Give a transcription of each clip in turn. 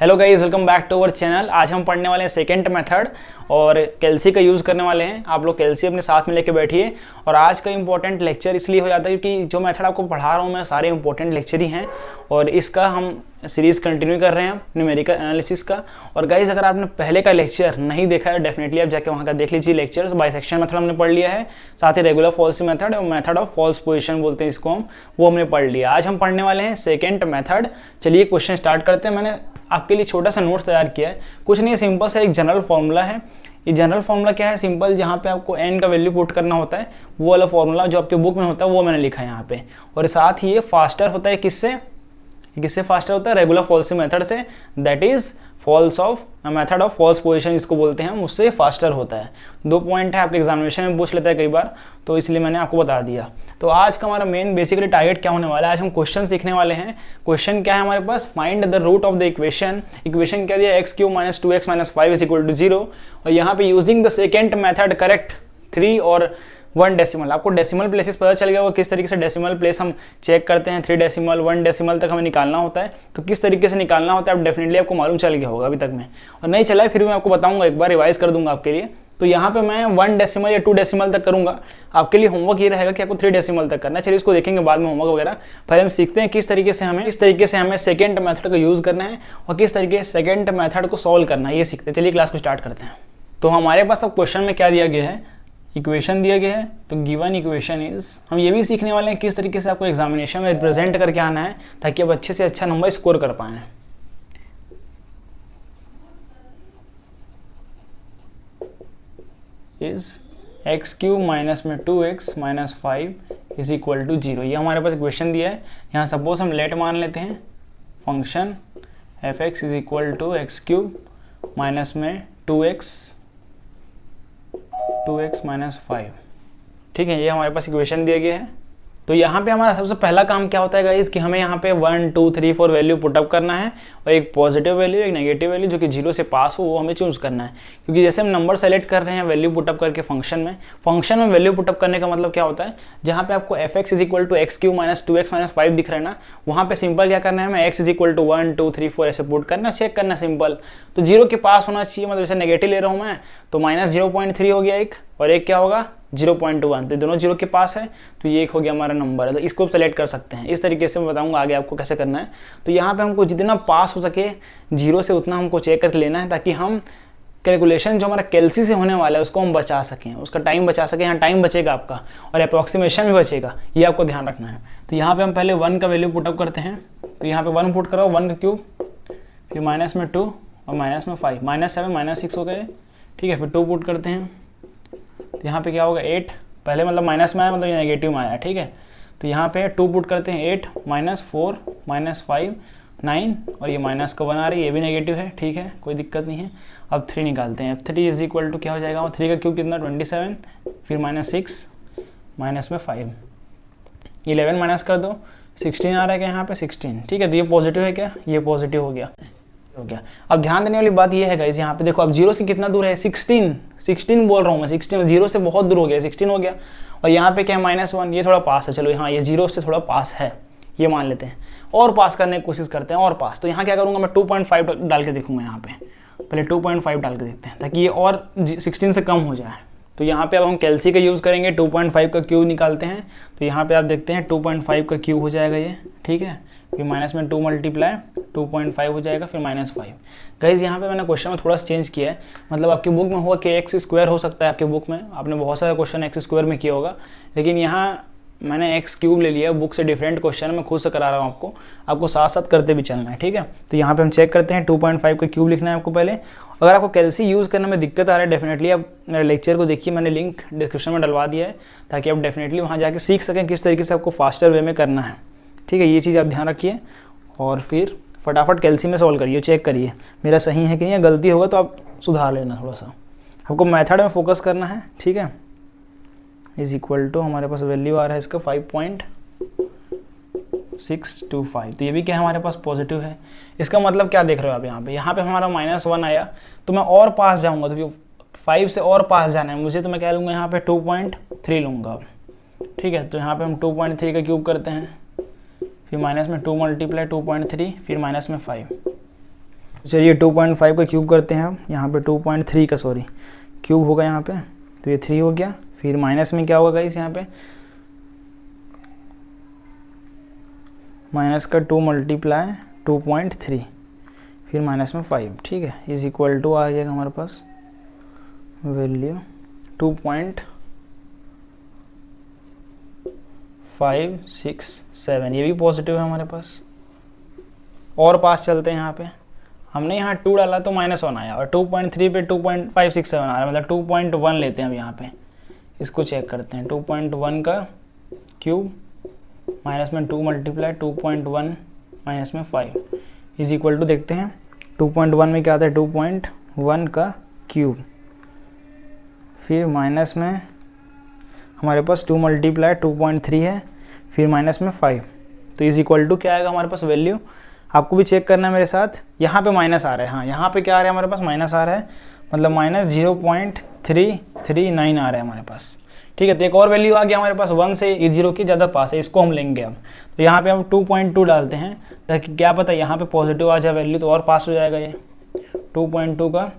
Hello guys, welcome back to our channel. आज हम पढ़ने वाले हैं सेकंड मेथड और कैल्सी का यूज़ करने वाले हैं। आप लोग कैल्सी अपने साथ में लेके बैठिए। और आज का इंपॉर्टेंट लेक्चर इसलिए हो जाता है क्योंकि जो मेथड आपको पढ़ा रहा हूँ मैं सारे इंपॉर्टेंट लेक्चर ही हैं और इसका हम सीरीज़ कंटिन्यू कर रहे हैं न्यूमेरिकल एनालिसिस का। और गाइस, अगर आपने पहले का लेक्चर नहीं देखा है डेफिनेटली आप जाके वहाँ का देख लीजिए। लेक्चर्स बाइसेक्शन मेथड हमने पढ़ लिया है, साथ ही रेगुलर फॉल्स मेथड और मेथड ऑफ फॉल्स पोजीशन बोलते हैं इसको हम, वो हमने पढ़ लिया। आज हम पढ़ने वाले हैं सेकेंड मेथड। चलिए क्वेश्चन स्टार्ट करते हैं। मैंने आपके लिए छोटा सा नोट्स तैयार किया है, कुछ नहीं, सिंपल सा एक जनरल फॉर्मूला है। ये जनरल फॉर्मूला क्या है? सिंपल, जहाँ पे आपको n का वैल्यू पुट करना होता है वो वाला फॉर्मूला जो आपके बुक में होता है वो मैंने लिखा है यहाँ पे। और साथ ही ये फास्टर होता है किससे फास्टर होता है? रेगुलर फॉल्स मेथड से, that is false of method of false position इसको बोलते हैं, उससे फास्टर होता है। 2 पॉइंट है, आपके एग्जामिनेशन में पूछ लेता है कई बार, तो इसलिए मैंने आपको बता दिया। तो आज का हमारा मेन बेसिकली टारगेट क्या होने वाला है? आज हम क्वेश्चन सीखने वाले हैं। क्वेश्चन क्या है हमारे पास? Find the root of the equation क्या दिया? x³ - 2x - 5 = 0। और यहाँ पे using the second method correct 3 और 1 डेसिमल। आपको डेसिमल प्लेसेस पता चल गया वो किस तरीके से डेसिमल प्लेस हम चेक करते हैं। 3 डेसिमल 1 डेसिमल तक हमें निकालना होता है, तो किस तरीके से निकालना होता है आप डेफिनेटली आपको मालूम चल गया होगा अभी तक में। और नहीं चला है फिर मैं आपको बताऊंगा, एक बार रिवाइज कर दूंगा आपके लिए। तो यहाँ पे मैं 1 डेसिमल या 2 डेसिमल तक करूँगा। आपके लिए होमवर्क ये रहेगा कि आपको 3 डेसिमल तक करना है। चलिए इसको देखेंगे बाद में होमवर्क वगैरह। पहले हम सीखते हैं किस तरीके से हमें सेकेंड मेथड का यूज़ करना है और किस तरीके से सेकेंड मेथड को सॉल्व करना है, ये सीखते हैं। चलिए क्लास को स्टार्ट करते हैं। तो हमारे पास अब क्वेश्चन में क्या दिया गया है? इक्वेशन दिया गया है। तो गिवन इक्वेशन इज, हम ये भी सीखने वाले हैं किस तरीके से आपको एग्जामिनेशन में रिप्रेजेंट करके आना है ताकि आप अच्छे से अच्छा नंबर स्कोर कर पाएँ। Is x³ - 2x - 5 = 0। ये हमारे पास इक्वेशन दिया है। यहाँ सपोज हम लेट मान लेते हैं फंक्शन f(x) = x³ - 2x - 5। ठीक है, ये हमारे पास इक्वेशन दिया गया है। तो यहाँ पे हमारा सबसे पहला काम क्या होता है गाइस कि हमें यहाँ पे 1 2 3 4 वैल्यू पुटअप करना है और एक पॉजिटिव वैल्यू एक नेगेटिव वैल्यू जो कि 0 से पास हो वो हमें चूज़ करना है। क्योंकि जैसे हम नंबर सेलेक्ट कर रहे हैं वैल्यू पुटअप करके फंक्शन में वैल्यू पुटअप करने का मतलब क्या होता है? जहाँ पे आपको f(x) = x³ - 2x - 5 दिख रहा है ना, वहाँ पे सिंपल क्या करना है हमें x = 1 2 3 4 ऐसे पुट करना, चेक करना सिंपल। तो 0 के पास होना चाहिए, मतलब जैसे नेगेटिव ले रहा हूँ मैं तो -0.3 हो गया एक, और एक क्या होगा 0.1, तो दोनों 0 के पास है, तो ये एक हो गया हमारा नंबर है। तो इसको सेलेक्ट कर सकते हैं। इस तरीके से मैं बताऊंगा आगे आपको कैसे करना है। तो यहाँ पे हमको जितना पास हो सके 0 से उतना हमको चेक करके लेना है ताकि हम कैलकुलेशन जो हमारा कैल्सी से होने वाला है उसको हम बचा सकें, उसका टाइम बचा सकें। यहाँ टाइम बचेगा आपका और अप्रॉक्सीमेशन भी बचेगा, ये आपको ध्यान रखना है। तो यहाँ पे हम पहले 1 का वैल्यू पुटअप करते हैं। तो यहाँ पे 1 पुट करो, 1³ फिर माइनस में 2 और माइनस में 5, -7 -6 हो गए। ठीक है, फिर 2 पुट करते हैं। तो यहाँ पे क्या होगा 8, पहले मतलब माइनस में आया मतलब ये नेगेटिव में आया। ठीक है, तो यहाँ पे 2 पुट करते हैं, 8 -4 -5 9 और ये माइनस का 1 आ रही है, ये भी नेगेटिव है। ठीक है, कोई दिक्कत नहीं है। अब 3 निकालते हैं। f3 = क्या हो जाएगा? 3 का क्यूब कितना 27, फिर -6 माइनस में 5, 11 माइनस कर दो 16 आ रहा है क्या यहाँ पे 16। ठीक है, तो ये पॉजिटिव है क्या? ये पॉजिटिव हो गया। अब ध्यान देने वाली बात ये है गाइस, यहाँ पे देखो अब 0 से कितना दूर है 16 बोल रहा हूँ मैं, 16 0 से बहुत दूर हो गया, 16 हो गया। और यहाँ पे क्या है -1, ये थोड़ा पास है। चलो हाँ, ये 0 से थोड़ा पास है, ये मान लेते हैं। और पास करने की कोशिश करते हैं, और पास। तो यहाँ क्या करूँगा मैं 2.5 डाल के देखूंगा। यहाँ पे पहले 2.5 डाल के देखते हैं ताकि ये और 16 से कम हो जाए। तो यहाँ पे अब हम कैल्सी का यूज़ करेंगे। 2.5 का क्यूब निकालते हैं। तो यहाँ पे आप देखते हैं 2.5 का क्यूब हो जाएगा ये। ठीक है, फिर माइनस में 2 × 2.5 हो जाएगा, फिर -5। गाइस यहाँ पे मैंने क्वेश्चन में थोड़ा सा चेंज किया है, मतलब आपकी बुक में होगा कि x² हो सकता है। आपके बुक में आपने बहुत सारे क्वेश्चन x² में किया होगा, लेकिन यहाँ मैंने x³ ले लिया। बुक से डिफरेंट क्वेश्चन मैं खुद से करा रहा हूँ आपको साथ साथ करते भी चलना है। ठीक है, तो यहाँ पे हम चेक करते हैं 2.5 का क्यूब लिखना है आपको पहले। अगर आपको कैल्सी यूज़ करने में दिक्कत आ रहा है डेफिनेटली आप मेरे लेक्चर को देखिए, मैंने लिंक डिस्क्रिप्शन में डलवा दिया है ताकि आप डेफिनेटली वहाँ जाके सीख सकें किस तरीके से आपको फास्टर वे में करना है। ठीक है, ये चीज़ आप ध्यान रखिए और फिर फटाफट कैल्सी में सॉल्व करिए, चेक करिए मेरा सही है कि नहीं, गलती होगा तो आप सुधार लेना। थोड़ा सा आपको मेथड में फोकस करना है। ठीक है, = हमारे पास वैल्यू आ रहा है इसका 5.625। तो ये भी क्या है हमारे पास पॉजिटिव है। इसका मतलब क्या देख रहे हो आप यहाँ पे हमारा -1 आया तो मैं और पास जाऊँगा, तो 5 से और पास जाना है मुझे, तो मैं क्या लूँगा यहाँ पे 2.3 लूँगा। ठीक है, तो यहाँ पे हम 2.3 का क्यूब करते हैं, फिर माइनस में 2 × 2.3 फिर माइनस में 5। चलिए 2.5 का क्यूब करते हैं हम, यहाँ पे 2.3 का सॉरी क्यूब होगा यहाँ पे, तो ये 3 हो गया। फिर माइनस में क्या होगा गाइस, यहाँ पे माइनस का 2 मल्टीप्लाई 2.3 फिर माइनस में 5, ठीक है, इज इक्वल टू आ जाएगा हमारे पास वैल्यू 2.567। ये भी पॉजिटिव है हमारे पास। और पास चलते हैं, यहाँ पे हमने यहाँ 2 डाला तो -1 आया, और 2.3 पे 2.567 आ रहा है, मतलब 2.1 लेते हैं अब यहाँ पे। इसको चेक करते हैं, 2.1 का क्यूब माइनस में 2 मल्टीप्लाई 2.1 माइनस में 5 इज इक्वल टू, देखते हैं 2.1 में क्या आता है, 2.1 का क्यूब, फिर माइनस में हमारे पास 2 मल्टीप्लाई 2.3 है, फिर माइनस में 5, तो इज इक्वल टू क्या आएगा हमारे पास वैल्यू। आपको भी चेक करना है मेरे साथ, यहाँ पे माइनस आ रहा है, हाँ यहाँ पे क्या आ रहा है हमारे पास, माइनस आ रहा है, मतलब -0.339 आ रहा है हमारे पास, ठीक है। तो एक और वैल्यू आ गया हमारे पास, 1 से 0 की ज़्यादा पास है, इसको हम लेंगे अब। तो यहाँ पे हम 2.2 डालते हैं, ताकि क्या पता यहाँ पे पॉजिटिव आ जाए वैल्यू, तो और पास हो जाएगा ये। 2.2 का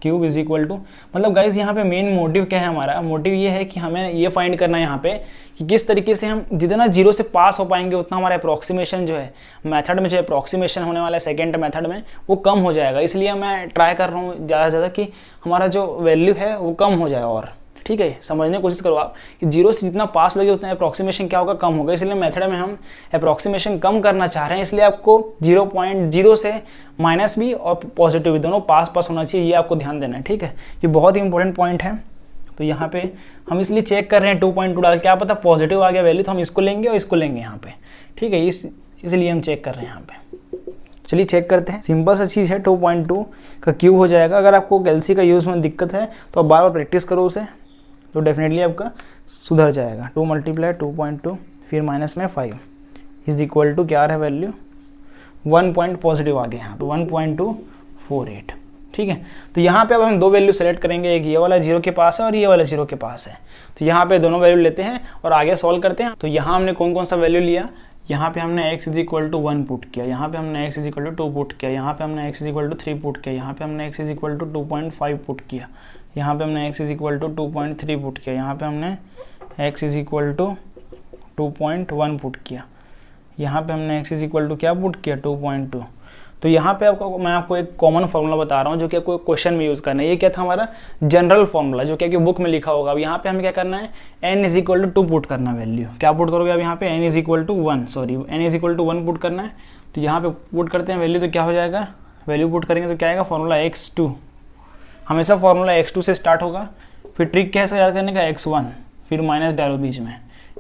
क्यूब इज इक्वल टू, मतलब गाइज यहाँ पे मेन मोटिव क्या है हमारा, मोटिव ये है कि हमें ये फाइंड करना है यहाँ पे कि किस तरीके से हम जितना 0 से पास हो पाएंगे, उतना हमारा अप्रॉक्सीमेशन जो है मेथड में, जो अप्रॉक्सीमेशन होने वाला है सेकेंड मेथड में, वो कम हो जाएगा। इसलिए मैं ट्राई कर रहा हूँ ज़्यादा से ज़्यादा कि हमारा जो वैल्यू है वो कम हो जाए, और ठीक है, समझने की कोशिश करो आप कि 0 से जितना पास लगे उतना अप्रॉक्सीमेशन क्या होगा, कम होगा। इसलिए मेथड में हम अप्रॉक्सीमेशन कम करना चाह रहे हैं, इसलिए आपको 0.0 से माइनस भी और पॉजिटिव भी दोनों पास पास होना चाहिए, ये आपको ध्यान देना है, ठीक है। ये बहुत ही इंपॉर्टेंट पॉइंट है। तो यहाँ पे हम इसलिए चेक कर रहे हैं 2.2 डाल, क्या पता पॉजिटिव आ गया वैल्यू, तो हम इसको लेंगे और इसको लेंगे यहाँ पे, ठीक है। इसलिए हम चेक कर रहे हैं यहाँ पे। चलिए चेक करते हैं, सिंपल सा चीज़ है, 2.2 का क्यूब हो जाएगा। अगर आपको कैलसी का यूज़ में दिक्कत है तो आप बार बार प्रैक्टिस करो उसे, तो डेफिनेटली आपका सुधर जाएगा। 2 मल्टीप्लाई 2.2 फिर माइनस में 5 इज इक्वल टू क्या आ रहा है वैल्यू, 1 पॉइंट पॉजिटिव आ गया यहाँ पे 1.248, ठीक है। तो यहाँ पे अब हम दो वैल्यू सेलेक्ट करेंगे, एक ये वाला 0 के पास है और ये वाला 0 के पास है। तो यहाँ पे दोनों वैल्यू लेते हैं और आगे सॉल्व करते हैं। तो यहाँ हमने कौन कौन सा वैल्यू लिया, यहाँ पे हमने x is equal to 1 put किया, यहाँ पे हमने x is equal to 2 put किया, यहाँ पे हमने x is equal to 3 put किया, यहाँ पे हमने x is equal to 2.5 put किया, यहाँ पे हमने x is equal to 2.3 put किया, यहाँ पे हमने x is equal to 2.1 put किया, यहाँ पे हमने x इज इक्वल टू क्या पुट किया 2.2। तो यहाँ पे मैं आपको एक कॉमन फार्मूला बता रहा हूँ जो कि आपको क्वेश्चन में यूज़ करना है। ये क्या था हमारा जनरल फार्मूला, जो कि बुक में लिखा होगा। अब यहाँ पे हमें क्या करना है, n is equal to 2 put करना वैल्यू। क्या पुट करोगे अब यहाँ पे, n is equal to 1 put करना है। तो यहाँ पे पुट करते हैं वैल्यू, तो क्या हो जाएगा, वैल्यू पुट करेंगे तो क्या आएगा फॉर्मूला x2। हमेशा फॉर्मूला x2 से स्टार्ट होगा। फिर ट्रिक क्या है इसका याद करने का, x1 फिर माइनस डालो बीच में,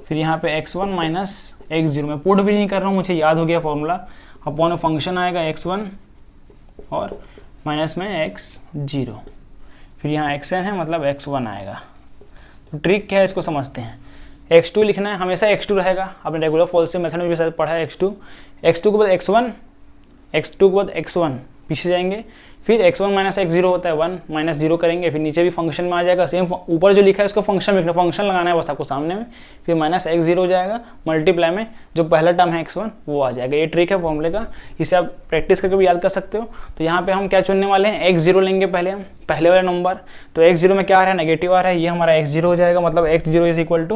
फिर यहाँ पे x1 माइनस x0। मैं पुट भी नहीं कर रहा हूँ, मुझे याद हो गया फॉर्मूला। अपॉन फंक्शन आएगा x1 और माइनस में x0, फिर यहाँ xn है मतलब x1 आएगा। तो ट्रिक क्या है इसको समझते हैं। x2 लिखना है, हमेशा x2 रहेगा, आपने रेगुलर फॉल्स मेथड में भी शायद पढ़ा है x2 के बाद x1, x2 के बाद x1 पीछे जाएंगे, फिर x1 माइनस x0 होता है 1 माइनस 0 करेंगे, फिर नीचे भी फंक्शन में आ जाएगा, सेम ऊपर जो लिखा है उसको फंक्शन में लिखना, फंक्शन लगाना है बस आपको सामने में, फिर माइनस x0 हो जाएगा, मल्टीप्लाई में जो पहला टर्म है x1 वो आ जाएगा। ये ट्रिक है फॉर्मूले का, इसे आप प्रैक्टिस करके भी याद कर सकते हो। तो यहाँ पे हम क्या चुनने वाले हैं, x0 लेंगे पहले हम, पहले वाला नंबर। तो x0 में क्या आ रहा है, नेगेटिव आ रहा है, ये हमारा x0 हो जाएगा, मतलब x0 इज इक्वल टू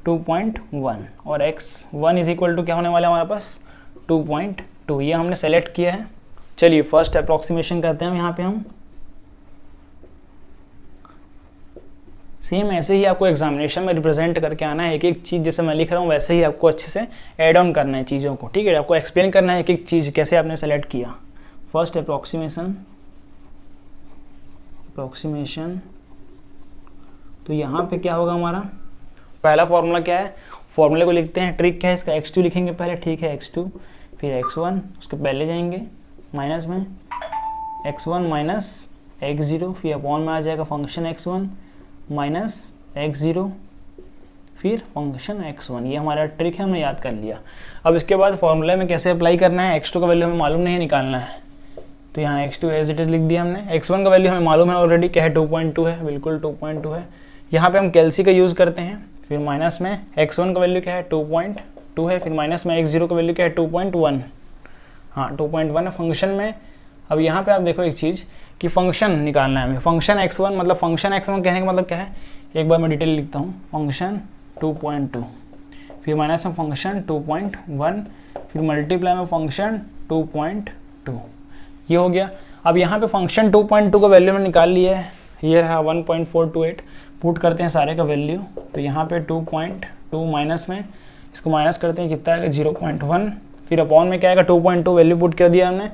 2.1 और x1 इज इक्वल टू क्या होने वाला है हमारे पास 2.2। ये हमने सेलेक्ट किया है। चलिए फर्स्ट अप्रॉक्सीमेशन करते हैं यहाँ पे हम। सेम ऐसे ही आपको एग्जामिनेशन में रिप्रेजेंट करके आना है, एक एक चीज़ जैसे मैं लिख रहा हूँ वैसे ही आपको अच्छे से ऐड ऑन करना है चीज़ों को, ठीक है। आपको एक्सप्लेन करना है एक एक चीज़ कैसे आपने सेलेक्ट किया। फर्स्ट अप्रॉक्सीमेशन, तो यहाँ पे क्या होगा हमारा पहला फॉर्मूला क्या है, फॉर्मूले को लिखते हैं। ट्रिक क्या है इसका, x2 लिखेंगे पहले, ठीक है x2, फिर x1 उसके पहले जाएंगे माइनस में x1 माइनस x0, फिर अपॉन में आ जाएगा फंक्शन x1 माइनस x0, फिर फंक्शन x1। ये हमारा ट्रिक है, हमने याद कर लिया। अब इसके बाद फॉर्मूले में कैसे अप्लाई करना है, x2 का वैल्यू हमें मालूम नहीं है, निकालना है। तो यहाँ x2 एज इट इज लिख दिया हमने। x1 का वैल्यू हमें मालूम है ऑलरेडी, क्या है 2.2 है, बिल्कुल 2.2 है। यहाँ पे हम कैलसी का यूज़ करते हैं, फिर माइनस में x1 का वैल्यू क्या है 2.2 है, फिर माइनस में x0 का वैल्यू क्या है 2.1। हाँ 2.1 है फंक्शन में। अब यहाँ पे आप देखो एक चीज़ कि फंक्शन निकालना है हमें, फंक्शन x1 मतलब फंक्शन x1 कहने का मतलब क्या है, एक बार मैं डिटेल लिखता हूँ, फंक्शन 2.2 फिर माइनस में फंक्शन 2.1 फिर मल्टीप्लाई में फंक्शन 2.2, ये हो गया। अब यहाँ पे फंक्शन 2.2 का वैल्यू में निकाल लिया है, ये रहा 1.428, पुट करते हैं सारे का वैल्यू, तो यहाँ पे 2.2 माइनस में इसको माइनस करते हैं, कितना आएगा 0.1, फिर अपॉन में क्या आएगा 2.2 वैल्यू पुट कर दिया हमने,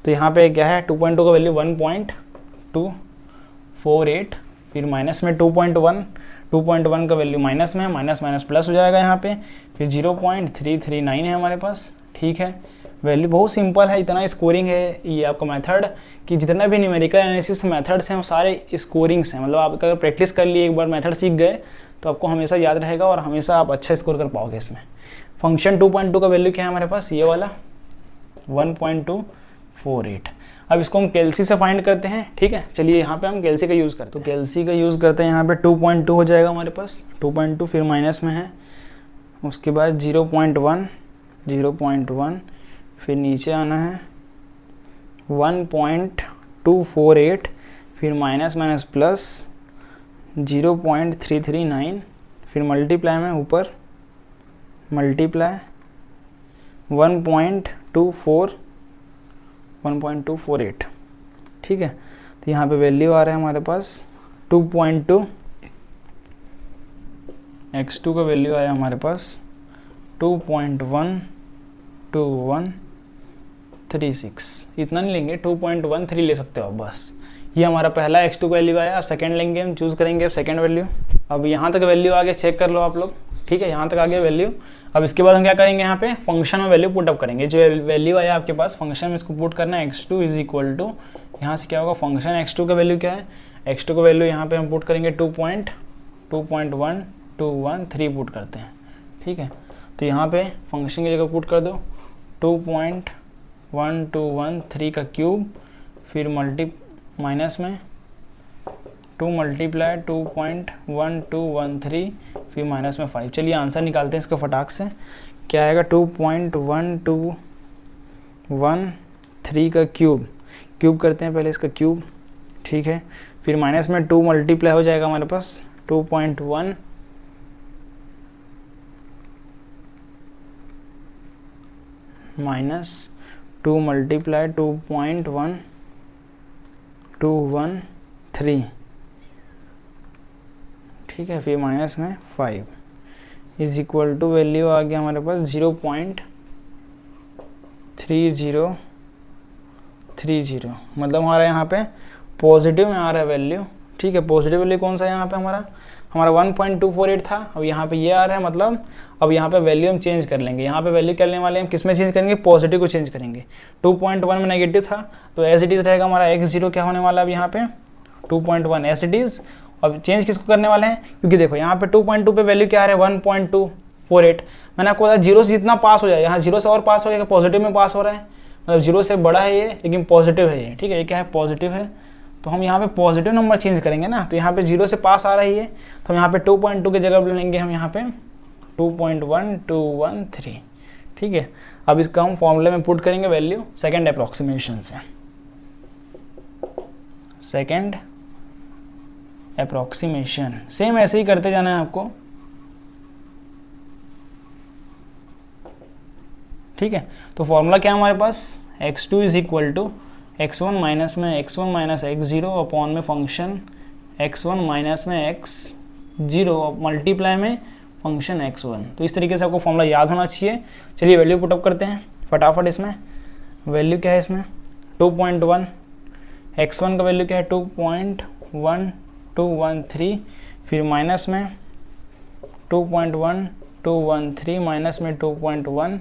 तो यहाँ पे क्या है 2.2 का वैल्यू 1.248, फिर माइनस में 2.1 का वैल्यू माइनस में है, माइनस माइनस प्लस हो जाएगा यहाँ पे, फिर 0.339 है हमारे पास। ठीक है, वैल्यू बहुत सिंपल है, इतना स्कोरिंग है ये आपका मेथड कि जितना भी न्यूमेरिकल एनालिसिस मेथड्स हैं वो सारे स्कोरिंग्स हैं, मतलब आप अगर प्रैक्टिस कर लिए एक बार मेथड सीख गए तो आपको हमेशा याद रहेगा और हमेशा आप अच्छा स्कोर कर पाओगे इसमें। फंक्शन 2.2 का वैल्यू क्या है हमारे पास, ये वाला 1.248। अब इसको हम कैलसी से फाइंड करते हैं। ठीक है, चलिए यहाँ पे हम कैलसी का यूज़ करते हैं, तो कैलसी का यूज़ करते हैं, यहाँ पे 2.2 हो जाएगा हमारे पास, 2.2 फिर माइनस में है, उसके बाद 0.1 फिर नीचे आना है 1.248 फिर माइनस माइनस प्लस 0.339 फिर मल्टीप्लाई में ऊपर मल्टीप्लाई 1.248। ठीक है, तो यहाँ पे वैल्यू आ रहा है हमारे पास 2.2, x2 का वैल्यू आया हमारे पास 2.12136, इतना नहीं लेंगे 2.13 ले सकते हो आप बस। ये हमारा पहला x2 का वैल्यू आया, अब सेकंड लेंगे हम, चूज़ करेंगे अब सेकंड वैल्यू। अब यहाँ तक वैल्यू आ गया, चेक कर लो आप लोग। ठीक है, यहाँ तक आ गया वैल्यू। अब इसके बाद हम क्या करेंगे, यहाँ पे फंक्शन में वैल्यू पुटअप करेंगे, जो वैल्यू आया आपके पास फंक्शन में इसको पुट करना है, x2 इज इक्वल टू, यहाँ से क्या होगा फंक्शन x2 का वैल्यू क्या है, x2 का वैल्यू यहाँ पे हम पुट करेंगे 2.1213 पुट करते हैं। ठीक है, तो यहाँ पे फंक्शन की जगह पुट कर दो 2.1213 का क्यूब, फिर माइनस में 2 मल्टीप्लाई 2.1213 फिर माइनस में 5। चलिए आंसर निकालते हैं इसका फटाक से, क्या आएगा 2.1213 का क्यूब करते हैं पहले इसका क्यूब। ठीक है, फिर माइनस में 2 मल्टीप्लाई हो जाएगा हमारे पास 2.1 माइनस 2 मल्टीप्लाई 2.1213। ठीक है, फिर माइनस में 5 इज इक्वल टू वैल्यू आ गया हमारे पास 0.3030, मतलब हमारा यहाँ पे पॉजिटिव में आ रहा है वैल्यू। ठीक है, पॉजिटिव वैल्यू कौन सा है यहाँ पे हमारा 1.248 था, अब यहाँ पे ये आ रहा है, मतलब अब यहाँ पे वैल्यू हम चेंज कर लेंगे, यहाँ पे वैल्यू करने वाले हम किस में चेंज करेंगे, पॉजिटिव को चेंज करेंगे। 2.1 में नेगेटिव था तो एज इट इज़ रहेगा हमारा x0 क्या होने वाला है अब यहाँ पे 2.1 एज इट इज़। अब चेंज किसको करने वाले हैं, क्योंकि देखो यहाँ पे 2.2 पे वैल्यू क्या आ रहा है 1.248, मैंने आपको बताया 0 से जितना पास हो जाए, यहाँ 0 से और पास हो जाएगा, पॉजिटिव में पास हो रहा है, मतलब 0 से बड़ा है ये लेकिन पॉजिटिव है ये। ठीक है, ये क्या है पॉजिटिव है, तो हम यहाँ पे पॉजिटिव नंबर चेंज करेंगे ना, तो यहाँ पे 0 से पास आ रहा है ये, तो यहाँ पे 2.2 की जगह लेंगे हम यहाँ पे 2.1213। ठीक है, अब इसका हम फॉर्मूले में पुट करेंगे वैल्यू सेकंड अप्रॉक्सीमेशन से, सेकंड अप्रॉक्सीमेशन सेम ऐसे ही करते जाना है आपको। ठीक है, तो फॉर्मूला क्या है हमारे पास, x2 is equal to x1 minus में x1 माइनस x0 अपॉन में फंक्शन x1 माइनस में x0 मल्टीप्लाई में फंक्शन x1। तो इस तरीके से आपको फॉर्मूला याद होना चाहिए। चलिए वैल्यू पुटअप करते हैं फटाफट। इसमें वैल्यू क्या है, इसमें 2.1, x1 का वैल्यू क्या है 2.1213, फिर माइनस में 2.1213 माइनस में 2.1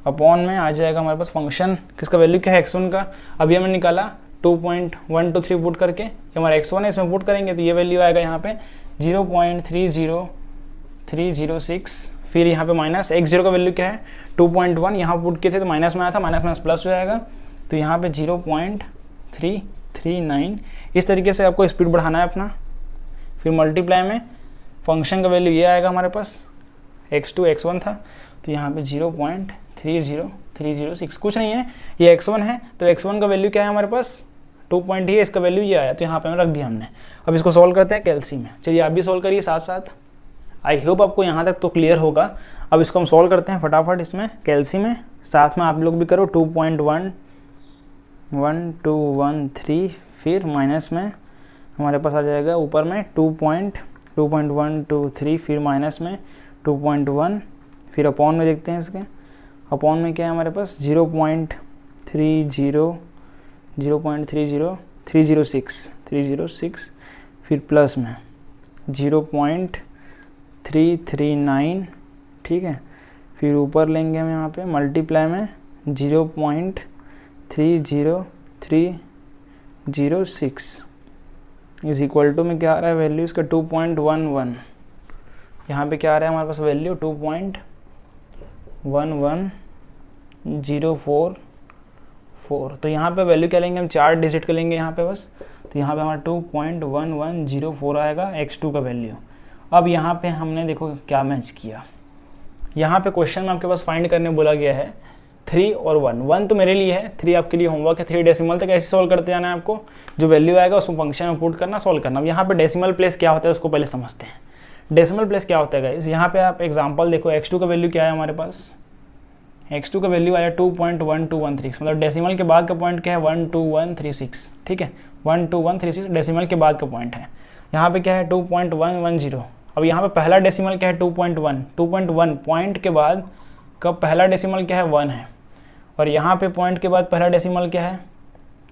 अपॉन में आ जाएगा हमारे पास फंक्शन किसका वैल्यू क्या है x1 का, अभी हमने निकाला 2.123 पुट करके, ये हमारा x1 है, इसमें पुट करेंगे तो ये वैल्यू आएगा यहाँ पे 0.30306, फिर यहाँ पे माइनस x0 का वैल्यू क्या है 2.1, यहाँ पुट किए थे तो माइनस में आया था, माइनस माइनस प्लस हो जाएगा, तो यहाँ पे 0.339। इस तरीके से आपको स्पीड बढ़ाना है अपना। फिर मल्टीप्लाई में फंक्शन का वैल्यू ये आएगा हमारे पास x2 x1 था, तो यहाँ पे 2.30306 कुछ नहीं है, ये x1 है, तो x1 का वैल्यू क्या है हमारे पास 2 पॉइंट ही है, इसका वैल्यू ये आया, तो यहाँ पे हम रख दिया हमने। अब इसको सॉल्व करते हैं कैलसी में। चलिए आप भी सॉल्व करिए साथ साथ। आई होप आपको यहाँ तक तो क्लियर होगा। अब इसको हम सॉल्व करते हैं फटाफट इसमें कैलसी में, साथ में आप लोग भी करो। 2.11213, फिर माइनस में हमारे पास आ जाएगा ऊपर में 2.123, फिर माइनस में 2.1, फिर अपॉन में देखते हैं इसके। अपॉन में क्या है हमारे पास 0.306, फिर प्लस में 0.339, ठीक है। फिर ऊपर लेंगे हम यहाँ पे मल्टीप्लाई में 0.30306 इज इक्वल टू में क्या आ रहा है वैल्यू इसका 2.11। यहाँ पे क्या आ रहा है हमारे पास वैल्यू 2.11044। तो यहाँ पे वैल्यू क्या लेंगे हम 4 डिजिट का लेंगे यहाँ पे बस। तो यहाँ पे हमारा 2.1104 आएगा x2 का वैल्यू। अब यहाँ पे हमने देखो क्या मैच किया, यहाँ पे क्वेश्चन में आपके पास फाइंड करने बोला गया है 3 और 1 तो मेरे लिए है, 3 आपके लिए होमवर्क है। 3 डेसिमल तक ऐसे सॉल्व करते जाना है आपको, जो वैल्यू आएगा उसको फंक्शन में पुट करना, सॉल्व करना। अब यहाँ पे डेसिमल प्लेस क्या होता है उसको पहले समझते हैं। डेसिमल प्लेस क्या होता है गाइस, यहाँ पे आप एग्जांपल देखो x2 का वैल्यू क्या है हमारे पास, x2 का वैल्यू आया 2.1213, मतलब डेसिमल के बाद का पॉइंट क्या है 12136, ठीक है 12136 डेसिमल के बाद का पॉइंट है। यहाँ पे क्या है 2.110। अब यहाँ पे पहला डेसिमल क्या है 2.1 पॉइंट के बाद का पहला डेसिमल क्या है 1 है, और यहाँ पे पॉइंट के बाद पहला डेसिमल क्या है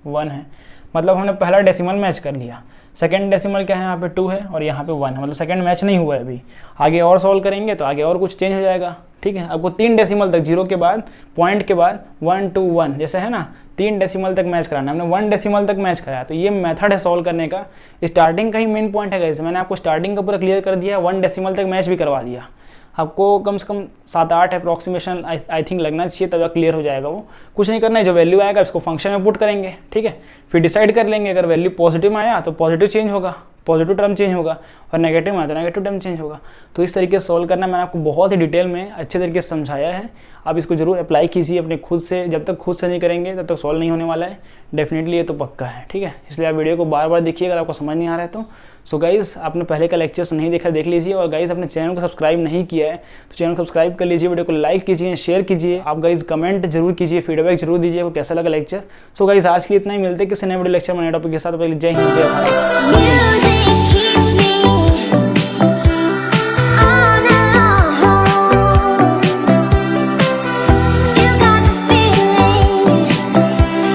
1 है, मतलब हमने पहला डेसिमल मैच कर लिया। सेकंड डेसिमल क्या है यहाँ पे 2 है और यहाँ पे 1 है, मतलब सेकंड मैच नहीं हुआ है अभी। आगे और सॉल्व करेंगे तो आगे और कुछ चेंज हो जाएगा, ठीक है। आपको 3 डेसिमल तक, 0 के बाद पॉइंट के बाद 1 2 1 जैसे है ना, 3 डेसिमल तक मैच कराना, हमने 1 डेसिमल तक मैच कराया। तो ये मेथड है सॉल्व करने का। स्टार्टिंग का ही मेन पॉइंट है गाइस, मैंने आपको स्टार्टिंग का पूरा क्लियर कर दिया, 1 डेसिमल तक मैच भी करवा दिया। आपको कम से कम 7-8 अप्रॉक्सीमेशन आई थिंक लगना चाहिए, तब क्लियर हो जाएगा वो। कुछ नहीं करना है, जो वैल्यू आएगा इसको फंक्शन में पुट करेंगे, ठीक है। फिर डिसाइड कर लेंगे, अगर वैल्यू पॉजिटिव में आया तो पॉजिटिव चेंज होगा, पॉजिटिव टर्म चेंज होगा, और नेगेटिव में आया तो नेगेटिव टर्म चेंज होगा। तो इस तरीके से सॉल्व करना मैंने आपको बहुत ही डिटेल में अच्छे तरीके से समझाया है। आप इसको जरूर अप्लाई कीजिए अपने खुद से, जब तक खुद से नहीं करेंगे तब तक सॉल्व नहीं होने वाला है, डेफिनेटली ये तो पक्का है, ठीक है। इसलिए आप वीडियो को बार बार देखिए अगर आपको समझ नहीं आ रहा है तो। सो गाइज़ आपने पहले का लेक्चर्स नहीं देखा, देख लीजिए। और गाइज़ अपने चैनल को सब्सक्राइब नहीं किया है तो चैनल को सब्सक्राइब कर लीजिए, वीडियो को लाइक कीजिए, शेयर कीजिए। आप गाइज़ कमेंट जरूर कीजिए, फीडबैक जरूर दीजिए आपको कैसा लगा लेक्चर। सो गाइज़ आज के लिए इतना ही, मिलते हैं किसी नए वीडियो लेक्चर में नए टॉपिक के साथ। जय हिंद, जय भारत।